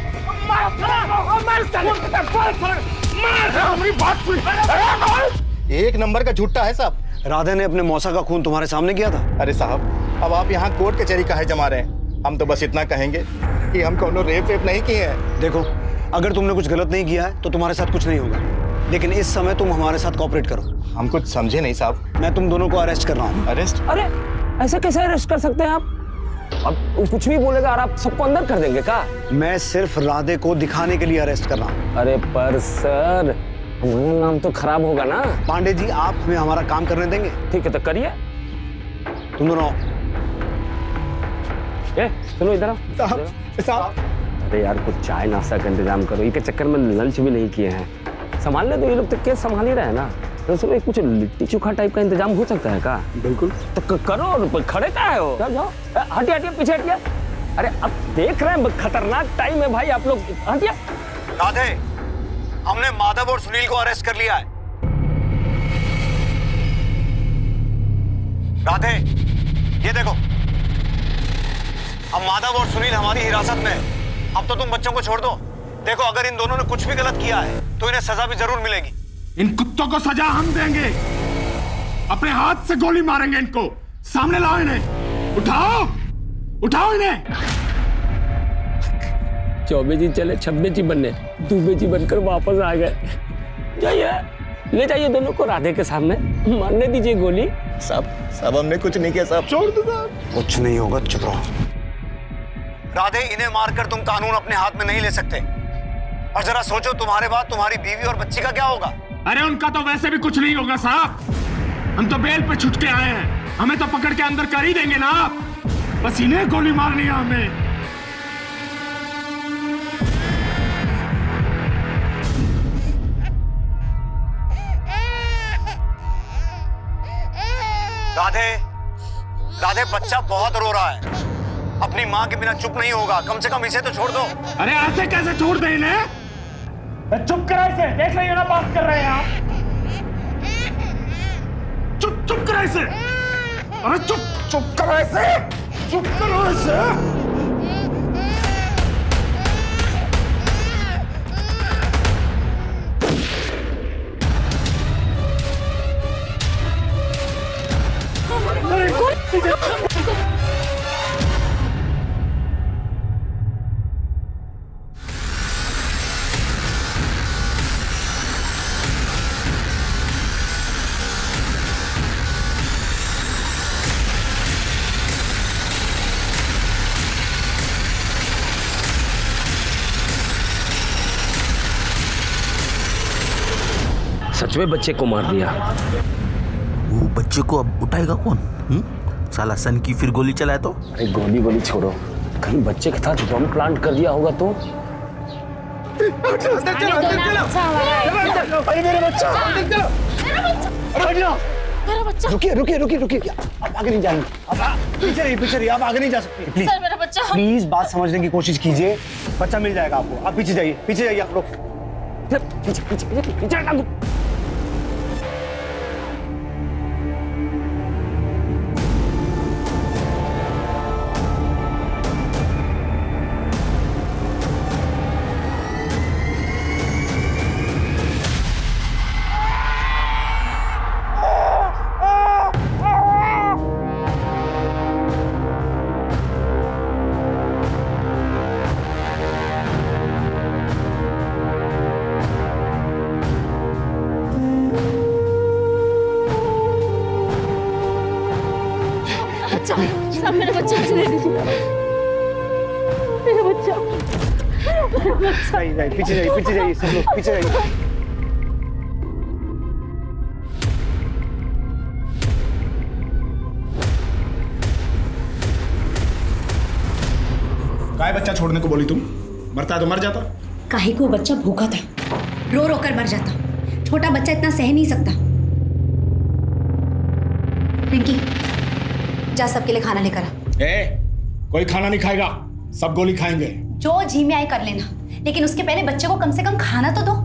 [SPEAKER 10] एक नंबर का झूठा है साहब।
[SPEAKER 1] राधे ने अपने मौसा का खून तुम्हारे सामने किया था?
[SPEAKER 10] अरे साहब, अब आप यहाँ कोर्ट कचहरी काहे जमा रहे हैं? हम तो बस इतना कहेंगे कि हम कोनो रेप नहीं किए हैं।
[SPEAKER 1] देखो, अगर तुमने कुछ गलत नहीं किया है तो तुम्हारे साथ कुछ नहीं होगा, लेकिन इस समय तुम हमारे साथ कोऑपरेट करो।
[SPEAKER 10] हम कुछ समझे नहीं साहब।
[SPEAKER 1] मैं तुम दोनों को अरेस्ट कर रहा हूँ।
[SPEAKER 10] अरेस्ट?
[SPEAKER 8] अरे ऐसे कैसे अरेस्ट कर सकते हैं आप? अब वो कुछ भी बोलेगा और आप सबको अंदर कर देंगे क्या?
[SPEAKER 1] मैं सिर्फ राधे को दिखाने के लिए अरेस्ट कर रहा हूँ।
[SPEAKER 8] अरे पर सर, हमारा नाम तो खराब होगा ना।
[SPEAKER 1] पांडे जी, आप हमें हमारा काम करने देंगे?
[SPEAKER 8] ठीक है तो करिए।
[SPEAKER 1] तुम दोनों आओ।
[SPEAKER 8] चलो इधर आओ।
[SPEAKER 13] साहब
[SPEAKER 8] अरे यार, कुछ चाय नाश्ता का इंतजाम करो। इनके चक्कर में लंच भी नहीं किए हैं। संभाल ले तो ये लोग तो केस संभाल ही रहे हैं ना। तो सुनो, कुछ लिट्टी चोखा टाइप का इंतजाम हो सकता है क्या?
[SPEAKER 1] बिल्कुल।
[SPEAKER 8] तो करो, और खड़े क्या है हो? जाओ हटिए हटिए, पीछे हटिए। अरे अब देख रहे हैं खतरनाक टाइम है भाई, आप लोग हटिए।
[SPEAKER 1] राधे, हमने माधव और सुनील को अरेस्ट कर लिया है। राधे, ये देखो, अब माधव और सुनील हमारी हिरासत में है। अब तो तुम बच्चों को छोड़ दो। देखो, अगर इन दोनों ने कुछ भी गलत किया है तो इन्हें सजा भी जरूर मिलेगी।
[SPEAKER 11] इन कुत्तों को सजा हम देंगे, अपने हाथ से गोली मारेंगे इनको। सामने लाओ इन्हें, उठाओ उठाओ इन्हें।
[SPEAKER 8] चौबे जी चले छब्बे जी बनने, दूबे जी बनकर वापस आ गए। जाइए, ले जाइए दोनों को राधे के सामने, मारने दीजिए गोली।
[SPEAKER 10] साहब हमने कुछ नहीं किया साहब, छोड़ दो साहब।
[SPEAKER 1] कुछ नहीं होगा, चुप रहो। राधे, इन्हें मारकर तुम कानून अपने हाथ में नहीं ले सकते। और जरा सोचो, तुम्हारे बाद तुम्हारी बीवी और बच्ची का क्या होगा?
[SPEAKER 11] अरे उनका तो वैसे भी कुछ नहीं होगा साहब, हम तो बेल पे छुट के आए हैं, हमें तो पकड़ के अंदर कर ही देंगे ना आप। बस इन्हें गोली मारनी है हमें।
[SPEAKER 1] राधे, राधे, बच्चा बहुत रो रहा है, अपनी माँ के बिना चुप नहीं होगा। कम से कम इसे तो छोड़ दो।
[SPEAKER 11] अरे ऐसे कैसे छोड़ दे इन्हें? चुप करा इसे, देख रही हो ना बात कर रहे हैं आप। चुप चुप करा इसे। अरे चुप चुप करा इसे, चुप करो इसे।
[SPEAKER 8] सच में बच्चे को मार दिया।
[SPEAKER 14] वो बच्चे को अब उठाएगा कौन? साला सन की फिर गोली चलाए तो?
[SPEAKER 8] अरे गोली गोली छोड़ो, कहीं बच्चे के साथ बम प्लांट कर दिया होगा तो?
[SPEAKER 7] मेरा बच्चा।
[SPEAKER 1] रुकिए रुकिए रुकिए रुकिए, आप आगे नहीं जाएंगे। आप पीछे रहिए, आप आगे नहीं जा सकते। प्लीज
[SPEAKER 7] सर, मेरा बच्चा।
[SPEAKER 1] प्लीज बात समझने की कोशिश कीजिए, बच्चा मिल जाएगा आपको। आप पीछे जाइए आप लोग।
[SPEAKER 8] पीछे पीछे पीछे पीछे हटा दो।
[SPEAKER 7] सब मेरा बच्चा मुझे दे दीजिए। मेरा बच्चा।
[SPEAKER 1] पीछे जाइए सब लोग, पीछे जाइए।
[SPEAKER 11] काय बच्चा छोड़ने को बोली तुम? मरता है तो मर जाता।
[SPEAKER 3] काहे को बच्चा भूखा था, रो रो कर मर जाता। छोटा बच्चा इतना सह नहीं सकता। रिंकी, जा सबके लिए खाना लेकर आ।
[SPEAKER 11] कोई खाना नहीं खाएगा, सब गोली खाएंगे।
[SPEAKER 3] जो जी में आए कर लेना, लेकिन उसके पहले बच्चे को कम से कम खाना तो दो।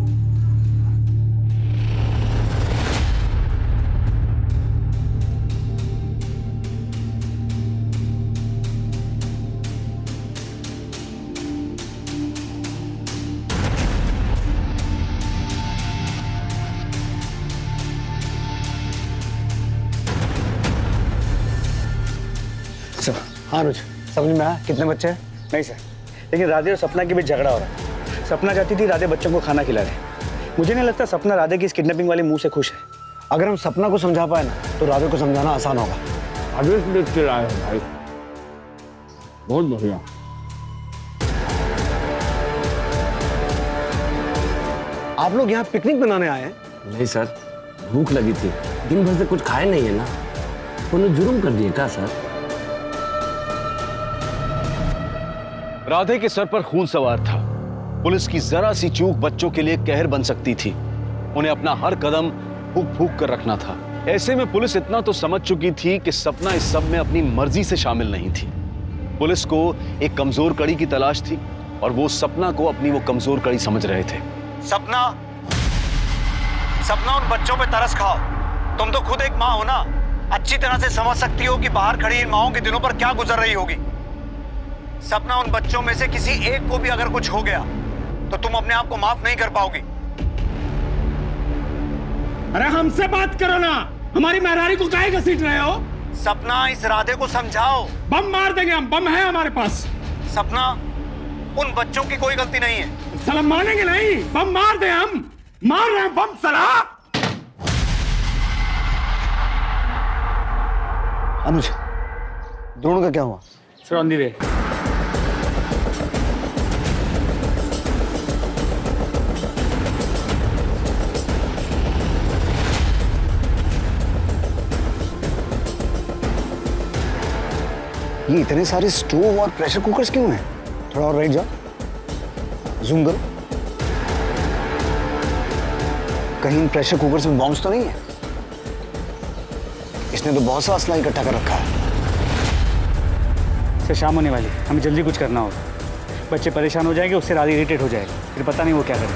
[SPEAKER 13] हाँ अनुज, समझ में आया कितने बच्चे हैं? नहीं सर, लेकिन राधे और सपना के बीच झगड़ा हो रहा है। सपना चाहती थी राधे बच्चों को खाना खिला रहे। मुझे नहीं लगता सपना राधे की इस किडनैपिंग वाले मुंह से खुश है।
[SPEAKER 10] अगर हम सपना को समझा पाए ना तो राधे को समझाना आसान होगा।
[SPEAKER 11] आदेश देख के लाए हो भाई, बहुत बढ़िया।
[SPEAKER 10] आप लोग यहाँ पिकनिक मनाने आए हैं?
[SPEAKER 8] नहीं सर, भूख लगी थी, दिन भर से कुछ खाए नहीं है ना। उन्होंने जुर्म कर दिया क्या सर?
[SPEAKER 1] राधे के सर पर खून सवार था। पुलिस की जरा सी चूक बच्चों के लिए कहर बन सकती थी। उन्हें अपना हर कदम फूक फूक कर रखना था। ऐसे में पुलिस इतना तो समझ चुकी थी कि सपना इस सब में अपनी मर्जी से शामिल नहीं थी। पुलिस को एक कमजोर कड़ी की तलाश थी और वो सपना को अपनी वो कमजोर कड़ी समझ रहे थे।
[SPEAKER 10] सपना, सपना उन बच्चों पे तरस खाओ। तुम तो खुद एक माँ हो ना, अच्छी तरह से समझ सकती हो कि बाहर खड़ी इन माओं के दिनों पर क्या गुजर रही होगी। सपना, उन बच्चों में से किसी एक को भी अगर कुछ हो गया तो तुम अपने आप को माफ नहीं कर पाओगी।
[SPEAKER 11] अरे हमसे बात करो ना, हमारी मेहरारी को काहे घसीट रहे हो?
[SPEAKER 10] सपना, इस राधे को समझाओ।
[SPEAKER 11] बम मार देंगे हम, बम है हमारे पास।
[SPEAKER 10] सपना, उन बच्चों की कोई गलती नहीं है।
[SPEAKER 11] साला मानेंगे नहीं, बम मार दे हम, मार रहे हैं बम साला।
[SPEAKER 10] अनुज, द्रोण का क्या हुआ?
[SPEAKER 13] सर ऑन दी वे।
[SPEAKER 10] ये इतने सारे स्टोव और प्रेशर कुकर्स क्यों हैं? थोड़ा और राइट जाओ, जूम करो। कहीं प्रेशर कुकर्स में बॉम्ब्स तो नहीं है? इसने तो बहुत सा असला इकट्ठा कर रखा है।
[SPEAKER 13] सर शाम होने वाली, हमें जल्दी कुछ करना होगा। बच्चे परेशान हो जाएंगे, उससे राधे इरिटेट हो जाएगा, फिर पता नहीं वो क्या करेगा।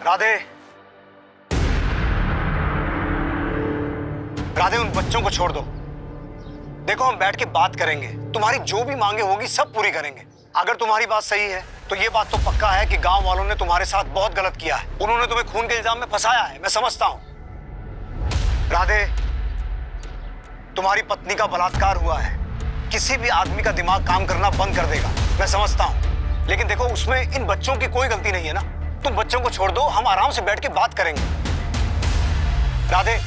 [SPEAKER 10] राधे, राधे, उन बच्चों को छोड़ दो। देखो, हम बैठ के बात करेंगे, तुम्हारी जो भी मांगे होगी सब पूरी करेंगे। अगर तुम्हारी बात सही है तो ये बात तो पक्का है कि गांव वालों ने तुम्हारे साथ बहुत गलत किया है। उन्होंने तुम्हें खून के इल्जाम में फंसाया है, मैं समझता हूं। राधे, तुम्हारी पत्नी का बलात्कार हुआ है, किसी भी आदमी का दिमाग काम करना बंद कर देगा, मैं समझता हूं। लेकिन देखो, उसमें इन बच्चों की कोई गलती नहीं है ना। तुम बच्चों को छोड़ दो, हम आराम से बैठ के बात करेंगे। राधे,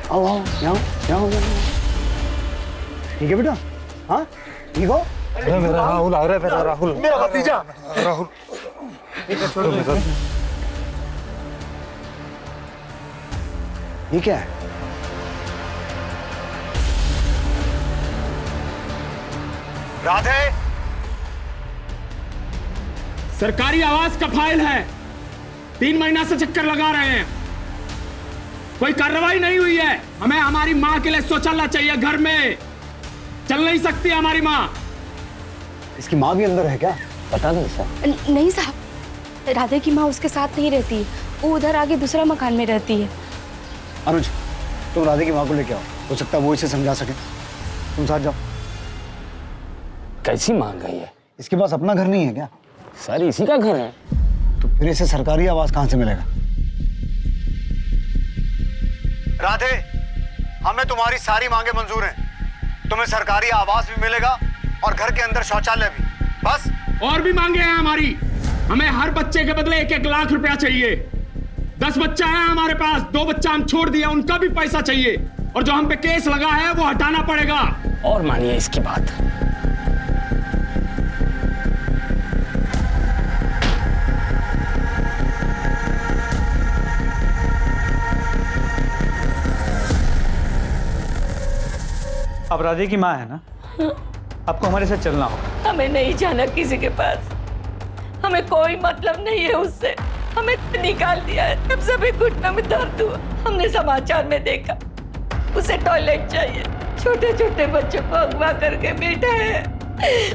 [SPEAKER 10] आओ आओ, यहाँ ठीक है बेटा? हाँ ठीक हो?
[SPEAKER 13] अरे मेरा राहुल आ रहा है, मेरा राहुल,
[SPEAKER 10] मेरा भतीजा
[SPEAKER 13] राहुल।
[SPEAKER 10] ये क्या है? राधे,
[SPEAKER 11] सरकारी आवास का फाइल है, 3 महीना से चक्कर लगा रहे हैं, कोई कार्रवाई नहीं हुई है। हमें हमारी माँ के लिए शौचालय चाहिए, घर में चल नहीं सकती हमारी माँ।
[SPEAKER 10] इसकी माँ भी अंदर है क्या?
[SPEAKER 8] पता नहीं सर।
[SPEAKER 6] नहीं साहब, राधे की माँ उसके साथ नहीं रहती, वो उधर आगे दूसरा मकान में रहती है।
[SPEAKER 10] अनुज, तुम राधे की माँ को लेके आओ, हो सकता है वो इसे समझा सके। तुम साथ जाओ।
[SPEAKER 8] कैसी मांग गई है?
[SPEAKER 10] इसके पास अपना घर नहीं है क्या?
[SPEAKER 8] सर इसी का घर है।
[SPEAKER 10] तो फिर इसे सरकारी आवास कहां से मिलेगा? राधे, हमें तुम्हारी सारी मांगे मंजूर हैं। तुम्हें सरकारी आवास भी मिलेगा और घर के अंदर शौचालय भी, बस।
[SPEAKER 11] और भी मांगे हैं हमारी। हमें हर बच्चे के बदले 1-1 लाख रुपया चाहिए। 10 बच्चा है हमारे पास, 2 बच्चा हम छोड़ दिया, उनका भी पैसा चाहिए। और जो हम पे केस लगा है वो हटाना पड़ेगा।
[SPEAKER 8] और मानिए इसकी बात।
[SPEAKER 13] आप राधे की माँ है ना? आपको हमारे साथ चलना होगा।
[SPEAKER 9] हमें नहीं जाना किसी के पास, हमें कोई मतलब नहीं है उससे। हमें निकाल दिया है, तब सभी घुटनों में दर्द हुआ। हमने समाचार में देखा उसे टॉयलेट चाहिए। छोटे छोटे बच्चों को अगवा करके बैठा है,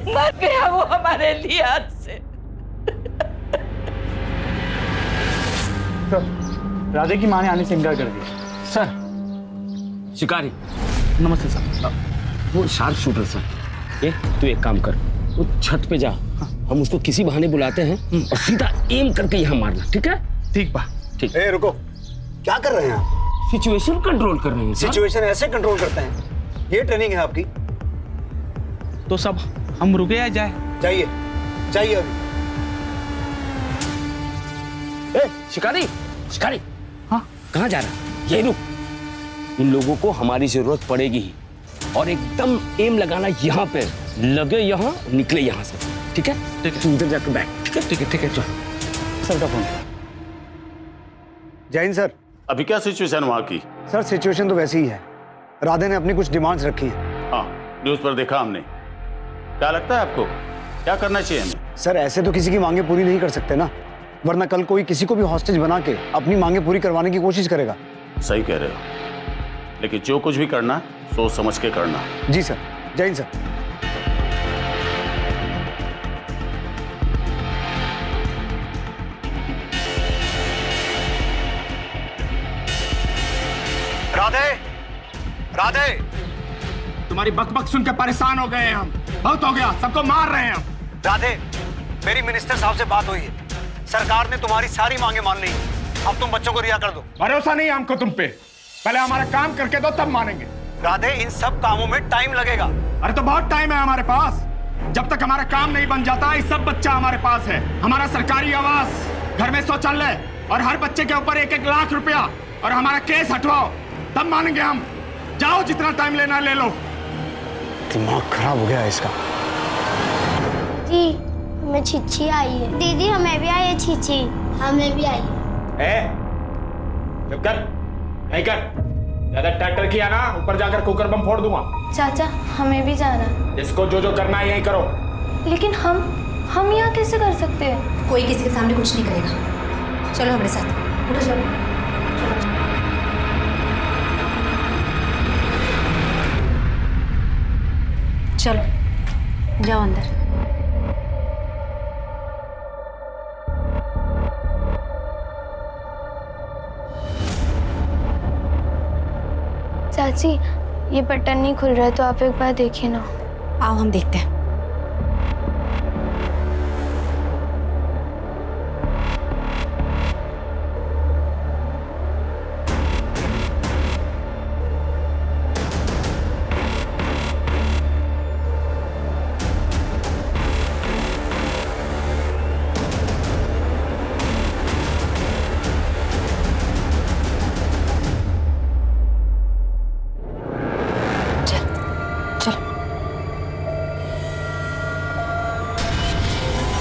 [SPEAKER 9] मर गया वो हमारे लिए हाथ से।
[SPEAKER 13] राधे की माँ ने आने से इनकार कर दिया।
[SPEAKER 8] सर, शिकारी।
[SPEAKER 13] नमस्ते सर।
[SPEAKER 8] वो शार्प शूटर सर। ये तू एक काम कर, वो छत पे जा, हम उसको किसी बहाने बुलाते हैं और सीधा एम करके यहाँ मारना, ठीक है?
[SPEAKER 13] ठीक बा।
[SPEAKER 8] ठीक।
[SPEAKER 10] ए रुको, क्या कर रहे हैं आप?
[SPEAKER 8] सिचुएशन कंट्रोल कर रहे हैं सर।
[SPEAKER 10] सिचुएशन ऐसे कंट्रोल करते हैं? ये ट्रेनिंग है आपकी?
[SPEAKER 13] तो सब हम रुके या जाए?
[SPEAKER 10] जाइए, जाइए अभी।
[SPEAKER 8] ए, शिकारी, शिकारी।
[SPEAKER 13] हाँ?
[SPEAKER 8] कहाँ जा रहा? ये रुक। इन लोगों को हमारी जरूरत पड़ेगी ही, और एकदम एम लगाना यहाँ पे, लगे यहाँ निकले यहाँ से, ठीक है?
[SPEAKER 13] ठीक है।
[SPEAKER 8] तू उधर जाकर बैठ, ठीक है?
[SPEAKER 13] ठीक है, ठीक है, चल। सर का फोन।
[SPEAKER 15] जय हिंद सर।
[SPEAKER 16] अभी क्या सिचुएशन वहाँ की?
[SPEAKER 15] सर सिचुएशन तो वैसी ही है। राधे ने अपनी कुछ डिमांड्स रखी हैं।
[SPEAKER 16] हाँ, न्यूज़ पर देखा हमने। क्या लगता है आपको, क्या करना चाहिए हमें?
[SPEAKER 15] सर ऐसे तो किसी की मांगे पूरी नहीं कर सकते ना, वरना कल कोई किसी को भी हॉस्टेज बना के अपनी मांगे पूरी करवाने की कोशिश करेगा।
[SPEAKER 16] सही कह रहे हो, लेकिन जो कुछ भी करना सोच समझ के करना।
[SPEAKER 15] जी सर। जय हिंद सर।
[SPEAKER 10] राधे, राधे,
[SPEAKER 11] तुम्हारी बकबक सुन के परेशान हो गए हैं हम। बहुत हो गया, सबको मार रहे हैं हम।
[SPEAKER 10] राधे, मेरी मिनिस्टर साहब से बात हुई है, सरकार ने तुम्हारी सारी मांगे मान ली। अब तुम बच्चों को रिहा कर दो।
[SPEAKER 11] भरोसा नहीं हमको तुम पे, पहले हमारा काम करके दो तब मानेंगे।
[SPEAKER 10] राधे, इन सब कामों में टाइम लगेगा।
[SPEAKER 11] अरे तो बहुत टाइम है हमारे पास। जब तक हमारा काम नहीं बन जाता, ये सब बच्चा हमारे पास है। हमारा सरकारी आवास, घर में शौचालय और हर बच्चे के ऊपर 1-1 लाख रुपया, और हमारा केस हटवाओ तब मानेंगे हम। जाओ, जितना टाइम लेना ले लो।
[SPEAKER 15] दिमाग खराब हो गया है इसका।
[SPEAKER 7] जी हमें छिछी आई है। दीदी हमें भी आई है छिछी। हमें भी आई है।
[SPEAKER 11] चुप कर, नहीं कर। ज्यादा ट्रैक्टर किया ना, ऊपर जाकर कुकर बम फोड़ दूंगा।
[SPEAKER 6] चाचा हमें भी जाना है।
[SPEAKER 11] इसको जो जो करना है यही करो।
[SPEAKER 6] लेकिन हम यहाँ कैसे कर सकते हैं?
[SPEAKER 3] कोई किसी के सामने कुछ नहीं करेगा। चलो हमारे साथ। उठो चलो। चलो जाओ अंदर।
[SPEAKER 6] चाची ये बटन नहीं खुल रहा है, तो आप एक बार देखिए ना।
[SPEAKER 3] आओ हम देखते हैं।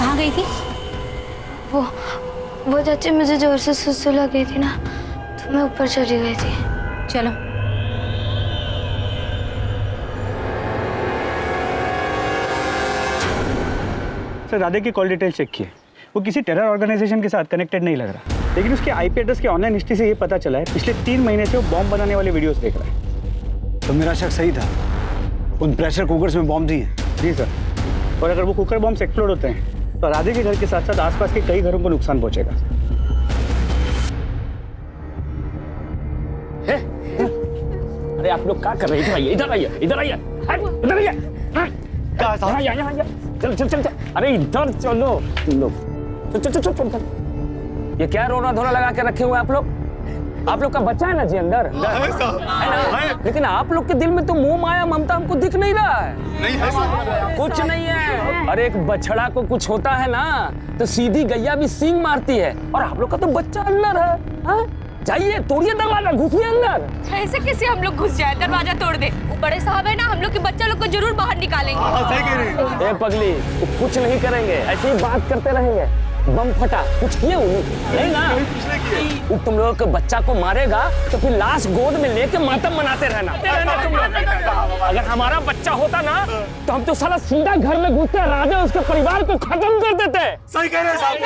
[SPEAKER 3] कहाँ गई थी?
[SPEAKER 6] वो चाची मुझे जोर से सुसु लग गई थी ना, तो मैं ऊपर चली गई थी।
[SPEAKER 3] चलो।
[SPEAKER 13] सर राधे की कॉल डिटेल चेक किए, वो किसी टेरर ऑर्गेनाइजेशन के साथ कनेक्टेड नहीं लग रहा, लेकिन उसके आईपी एड्रेस के ऑनलाइन हिस्ट्री से ये पता चला है पिछले 3 महीने से वो बॉम्ब बनाने वाले वीडियोस देख रहा है।
[SPEAKER 15] तो मेरा शक सही था, उन प्रेशर कुकर्स में बॉम्ब दिए।
[SPEAKER 13] जी सर, और अगर वो कुकर बॉम्ब एक्सप्लोड होते हैं तो राधे के घर के साथ साथ आसपास के कई घरों को नुकसान पहुंचेगा।
[SPEAKER 8] अरे आप लोग क्या कर रहे हैं? इधर आइए, इधर आइए, इधर आइए। चल चल चल चल। अरे इधर चलो तुम लोग। चल चल चल चल। ये क्या रोना धोना लगा के रखे हुए आप लोग? आप लोग का बच्चा है ना जी अंदर है ना? लेकिन आप लोग के दिल में तो मोह माया ममता हमको दिख नहीं रहा है।
[SPEAKER 10] नहीं है साहब।
[SPEAKER 8] कुछ नहीं है। अरे एक बछड़ा को कुछ होता है ना तो सीधी गैया भी सींग मारती है, और आप लोग का तो बच्चा अंदर है। हाँ? जाइए तोड़िए दरवाजा, घुसिए अंदर।
[SPEAKER 9] ऐसे कैसे हम लोग घुस जाए, दरवाजा तोड़ दे? वो बड़े साहब है ना, हम लोग के बच्चा लोग को जरूर बाहर निकालेंगे।
[SPEAKER 10] सही कह रही है।
[SPEAKER 8] ए पगली, वो कुछ नहीं करेंगे, ऐसे ही बात करते रहेंगे। बम फटा, कुछ किए नहीं ना? वो तुम लोगों के बच्चा को मारेगा तो फिर लाश गोद में लेके मातम मनाते रहना तुम लोग। अगर हमारा बच्चा होता ना तो हम तो साला सीधा घर में घुसते, राजा उसके परिवार को खत्म कर देते।
[SPEAKER 10] सही कह रहे हैं साहब।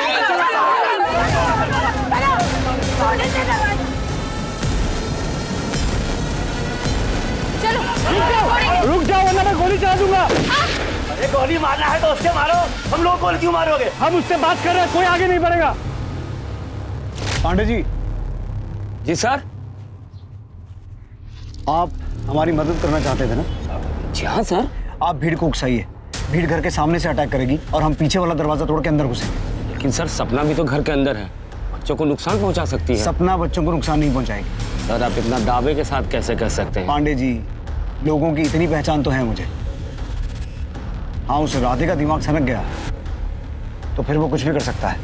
[SPEAKER 8] रुक जाओ वरना मैं गोली चला दूंगा।
[SPEAKER 13] अरे गोली मारना है तो उसके मारो, हम लोग गोली क्यों मारोगे?
[SPEAKER 8] हम उससे बात कर रहे हैं, कोई आगे नहीं बढ़ेगा।
[SPEAKER 15] पांडे जी।
[SPEAKER 8] जी सर।
[SPEAKER 15] आप हमारी मदद करना चाहते थे ना?
[SPEAKER 8] जी हाँ सर।
[SPEAKER 15] आप भीड़ को उकसाइए, भीड़ घर के सामने से अटैक करेगी और हम पीछे वाला दरवाजा तोड़ के अंदर घुसेंगे।
[SPEAKER 8] लेकिन सर सपना भी तो घर के अंदर है, बच्चों को नुकसान पहुंचा सकती है।
[SPEAKER 15] सपना बच्चों को नुकसान नहीं पहुंचाएगी।
[SPEAKER 8] सर आप इतना दावे के साथ कैसे कह सकते हैं?
[SPEAKER 15] पांडे जी, लोगों की इतनी पहचान तो है मुझे। हाँ, उस राधे का दिमाग सनक गया तो फिर वो कुछ भी कर सकता है।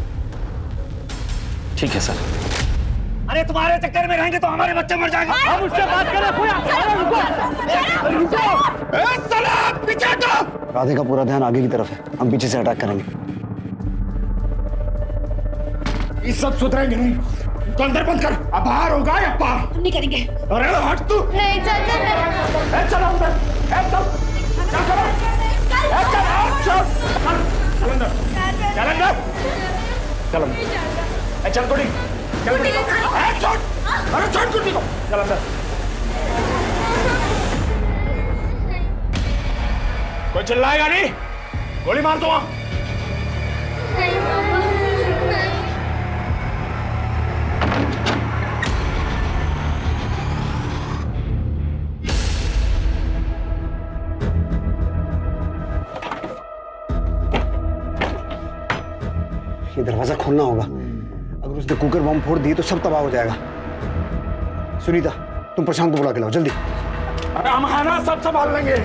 [SPEAKER 8] ठीक है सर।
[SPEAKER 13] अरे तुम्हारे चक्कर में रहेंगे तो हमारे बच्चे मर जाएंगे।
[SPEAKER 8] हम उससे बात करें।
[SPEAKER 15] राधे का पूरा ध्यान आगे की तरफ है, हम पीछे से अटैक करेंगे।
[SPEAKER 11] ये सब सुधरेंगे नहीं, तो अंदर बंद कर। अब बाहर होगा या पार?
[SPEAKER 2] हम नहीं करेंगे।
[SPEAKER 11] अरे हट तू।
[SPEAKER 7] नहीं चाचा नहीं।
[SPEAKER 11] चलो अंदर, चल चल गुड्डी, चल अरे छोड़ गुड्डी को, चल अंदर। कोई चिल्लाएगा नहीं, गोली मार दो वहां।
[SPEAKER 15] ये दरवाजा खोलना होगा, अगर उसने कुकर बम फोड़ दिए तो सब तबाह हो जाएगा। सुनीता, तुम प्रशांत को बुला के लाओ जल्दी।
[SPEAKER 11] अरे हम है ना, सब संभाल लेंगे।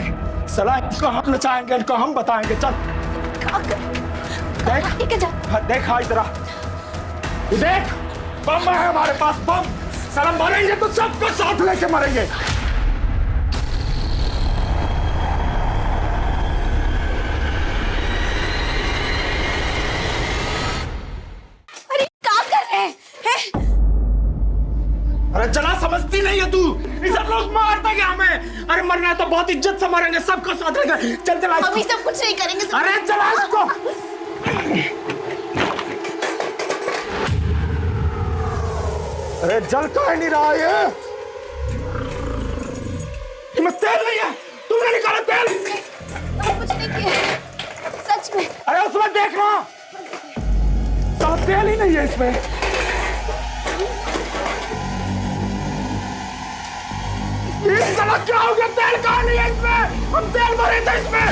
[SPEAKER 11] सलाह इनको हम नचाएंगे, इनको हम बताएंगे। चल देख हाँ इधर आ, देख बम है हमारे पास, बम। साला मरेंगे तो सबको साथ लेके मरेंगे। अरे चला, समझती नहीं है तू, ये सब लोग मार देंगे हमें। अरे मरना है तो बहुत इज्जत से मरेंगे, सबको साथ लेकर। चल चला,
[SPEAKER 2] हम सब कुछ नहीं करेंगे।
[SPEAKER 11] अरे चला इसको। अरे जल का नहीं रहा ये, तुम्हें तेल नहीं है, तुमने निकाला तेल।
[SPEAKER 2] कुछ नहीं किया सच में।
[SPEAKER 11] अरे उसमें देखना, सब तेल ही नहीं है इसमें। इस साला क्या हो गया, तेल कहाँ नहीं है इसमें? हम तेल भरे थे इसमें।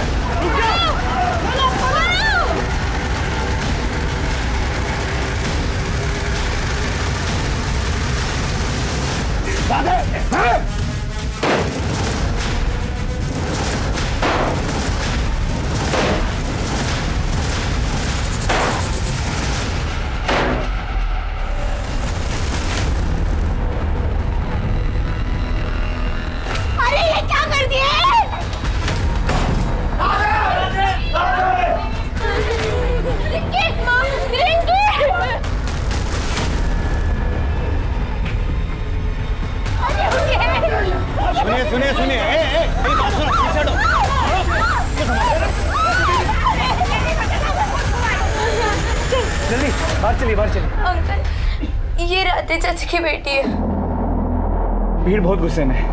[SPEAKER 7] अरे ये क्या कर दिया?
[SPEAKER 5] सुनिए सुनिए सुनिए, मेरी बात सुनो, पीछे हटो।
[SPEAKER 13] जल्दी बाहर चलिए, बाहर चलिए।
[SPEAKER 6] अंकल, ये राधे चाची की बेटी है।
[SPEAKER 13] भीड़ बहुत गुस्से में है,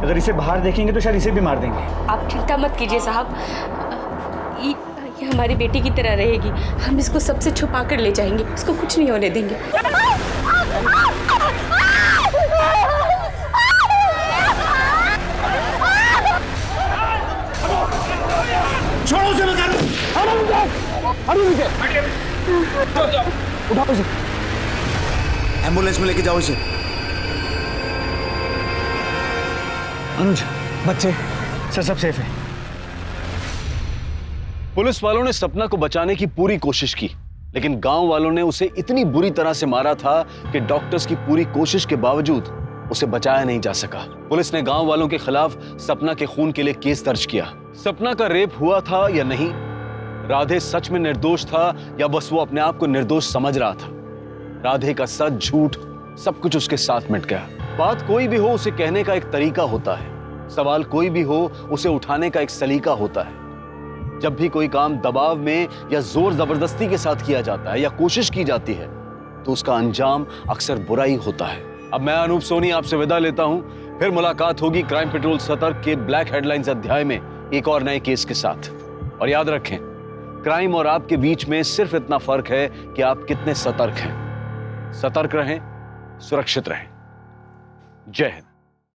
[SPEAKER 13] अगर इसे बाहर देखेंगे तो शायद इसे भी मार देंगे।
[SPEAKER 9] आप चिंता मत कीजिए साहब, ये हमारी बेटी की तरह रहेगी। हम इसको सबसे छुपा कर ले जाएंगे, इसको कुछ नहीं होने देंगे।
[SPEAKER 11] छोड़ो उसे, मैं कह रहा हूं।
[SPEAKER 15] उठाओ इसे, एम्बुलेंस में लेके जाओ इसे।
[SPEAKER 13] अनुज, बच्चे सर सब सेफ है।
[SPEAKER 1] पुलिस वालों ने सपना को बचाने की पूरी कोशिश की, लेकिन गांव वालों ने उसे इतनी बुरी तरह से मारा था कि डॉक्टर्स की पूरी कोशिश के बावजूद उसे बचाया नहीं जा सका। पुलिस ने गांव वालों के खिलाफ सपना के खून के लिए केस दर्ज किया। सपना का रेप हुआ था या नहीं, राधे सच में निर्दोष था या बस वो अपने आप को निर्दोष समझ रहा था, राधे का सच झूठ सब कुछ उसके साथ मिट गया। बात कोई भी हो उसे कहने का एक तरीका होता है, सवाल कोई भी हो उसे उठाने का एक सलीका होता है। जब भी कोई काम दबाव में या जोर जबरदस्ती के साथ किया जाता है या कोशिश की जाती है तो उसका अंजाम अक्सर बुरा ही होता है। अब मैं अनूप सोनी आपसे विदा लेता हूं, फिर मुलाकात होगी क्राइम पेट्रोल सतर्क के ब्लैक हेडलाइंस अध्याय में एक और नए केस के साथ। और याद रखें, क्राइम और आपके बीच में सिर्फ इतना फर्क है कि आप कितने सतर्क हैं। सतर्क रहें, सुरक्षित रहें। जय हिंद।